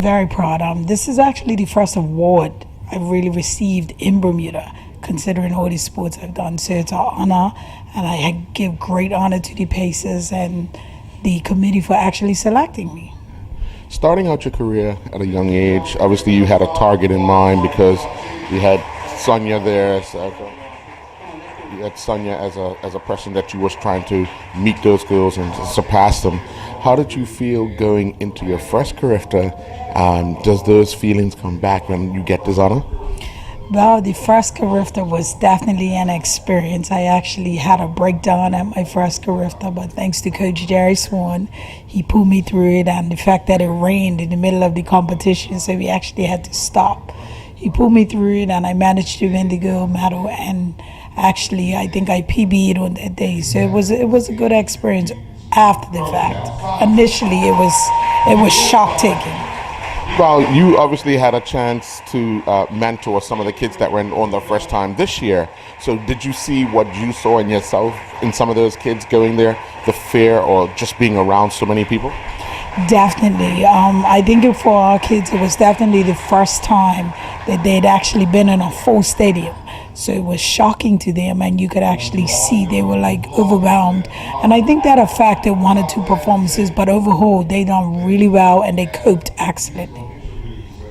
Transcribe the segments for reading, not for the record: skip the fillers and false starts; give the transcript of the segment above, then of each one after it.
very proud. This is actually the first award I've really received in Bermuda, considering all the sports I've done. So it's an honor, and I give great honor to the Pacers and the committee for actually selecting me. Starting out your career at a young age, obviously you had a target in mind because you had Sonia there as a person that you was trying to meet those goals and surpass them. How did you feel going into your first career? Does those feelings come back when you get this honor? Well, the first Carifta was definitely an experience. I actually had a breakdown at my first Carifta, but thanks to Coach Jerry Swan, he pulled me through it, and the fact that it rained in the middle of the competition, so we actually had to stop. He pulled me through it, and I managed to win the gold medal, and actually I think I PB'd on that day, so it was a good experience after the fact. Initially it was shock-taking. Well, you obviously had a chance to mentor some of the kids that went on their first time this year. So did you see what you saw in yourself in some of those kids going there, the fear or just being around so many people? Definitely. I think for our kids, it was definitely the first time that they'd actually been in a full stadium. So it was shocking to them, and you could actually see they were like overwhelmed. And I think that affected one or two performances, but overall they done really well and they coped excellently.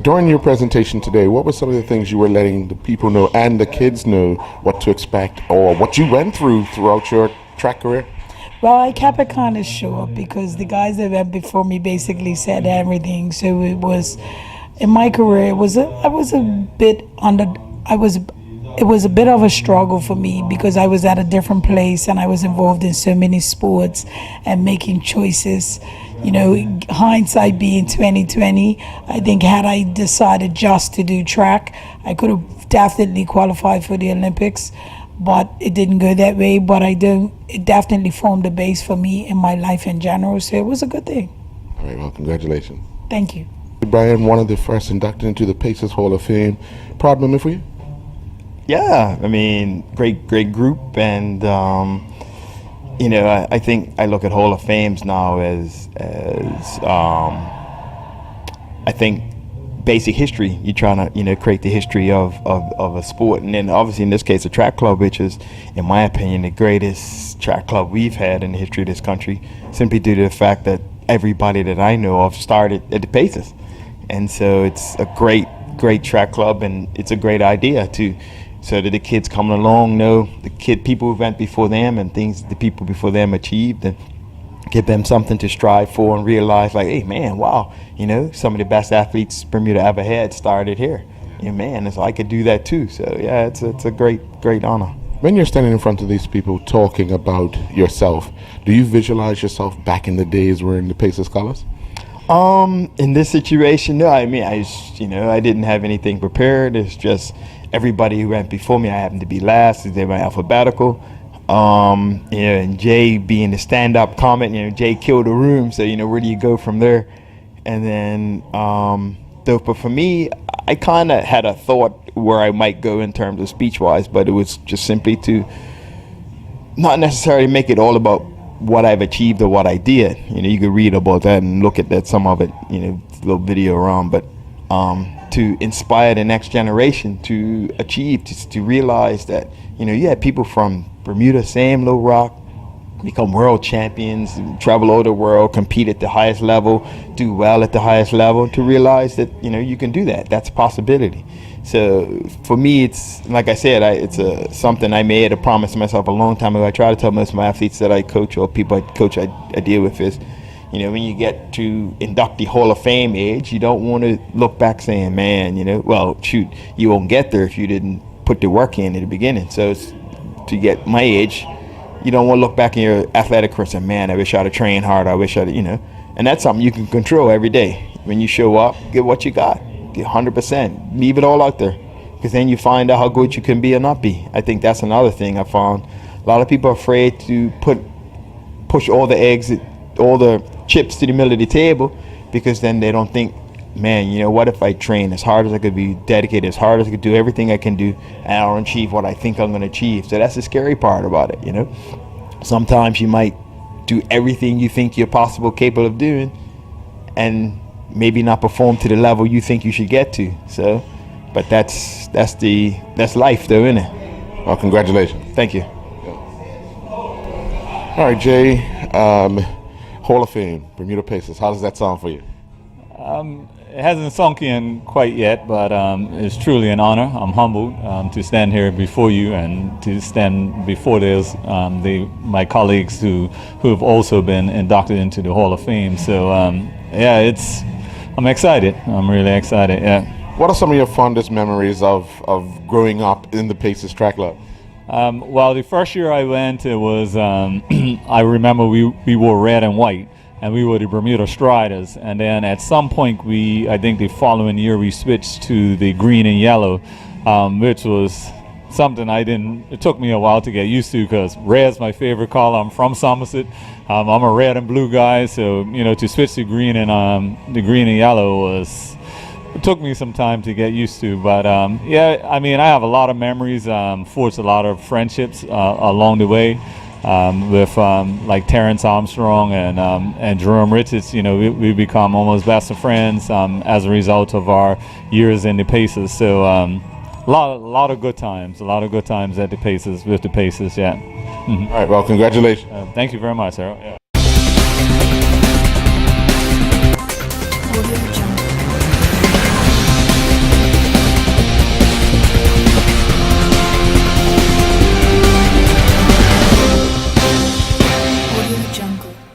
During your presentation today, what were some of the things you were letting the people know and the kids know what to expect or what you went throughout your track career? Well, I kept it kind of short because the guys that went before me basically said everything. So it was, in my career, it was a bit of a struggle for me because I was at a different place and I was involved in so many sports and making choices. You know, hindsight being 2020, I think had I decided just to do track, I could have definitely qualified for the Olympics, but it didn't go that way. But it definitely formed a base for me in my life in general, so it was a good thing. All right, well, congratulations. Thank you. Brian, one of the first inducted into the Pacers Hall of Fame. Proud moment for you? Yeah, I mean, great group, and I think I look at Hall of Fames now as I think basic history. You're trying to create the history of a sport, and then obviously in this case a track club, which is, in my opinion, the greatest track club we've had in the history of this country, simply due to the fact that everybody that I know of started at the Pacers, and so it's a great track club, and it's a great idea so that the kids coming along know people who went before them and things the people before them achieved, and give them something to strive for and realize, like, hey man, wow, some of the best athletes Bermuda ever had started here. Man, so I could do that too. So yeah, it's a great honor. When you're standing in front of these people talking about yourself, do you visualize yourself back in the days wearing the Pacers colors? In this situation, no. I mean, I didn't have anything prepared. It's just everybody who went before me, I happened to be last. They were alphabetical. And Jay being the stand-up comic, Jay killed the room. So where do you go from there? And then, but for me, I kind of had a thought where I might go in terms of speech-wise, but it was just simply to not necessarily make it all about what I've achieved or what I did. You could read about that and look at that, some of it, little video around, but to inspire the next generation to achieve, to realize that, you had people from Bermuda, Sam, Little Rock, become world champions, travel all the world, compete at the highest level, do well at the highest level, to realize that, you can do that. That's a possibility. So for me, it's, like I said, it's something I made a promise to myself a long time ago. I try to tell most of my athletes that I coach or people I coach I deal with is, when you get to induct the Hall of Fame age, you don't want to look back saying, man, well, shoot, you won't get there if you didn't put the work in at the beginning. So it's, to get my age, you don't want to look back in your athletic career and say, man, I wish I'd have trained harder. I wish I'd, and that's something you can control every day. When you show up, get what you got. Get 100%. Leave it all out there, because then you find out how good you can be or not be. I think that's another thing I found. A lot of people are afraid to push all the chips to the middle of the table, because then they don't think, man, what if I train as hard as I could, be dedicated as hard as I could, do everything I can do, and I don't achieve what I think I'm going to achieve. So that's the scary part about it. Sometimes you might do everything you think you're capable of doing, and maybe not perform to the level you think you should get to. So, but that's life, though, isn't it? Well, congratulations. Thank you. All right, Jay. Hall of Fame, Bermuda Pacers. How does that sound for you? It hasn't sunk in quite yet, but it's truly an honor. I'm humbled to stand here before you and to stand before my colleagues who have also been inducted into the Hall of Fame. So yeah, I'm excited. I'm really excited. Yeah. What are some of your fondest memories of growing up in the Pacers track club? Well, the first year I went, it was I remember we wore red and white. And we were the Bermuda Striders. And then at some point, I think the following year, we switched to the green and yellow, which was something it took me a while to get used to, because red's my favorite color. I'm from Somerset. I'm a red and blue guy. So, to switch to green and the green and yellow it took me some time to get used to. But yeah, I mean, I have a lot of memories, forged a lot of friendships along the way. With like Terrence Armstrong and Jerome Richards, we become almost best of friends as a result of our years in the Pacers. So a lot of good times at the Pacers with the Pacers. Yeah. All right. Well, congratulations. Thank you very much, Harold. Yeah.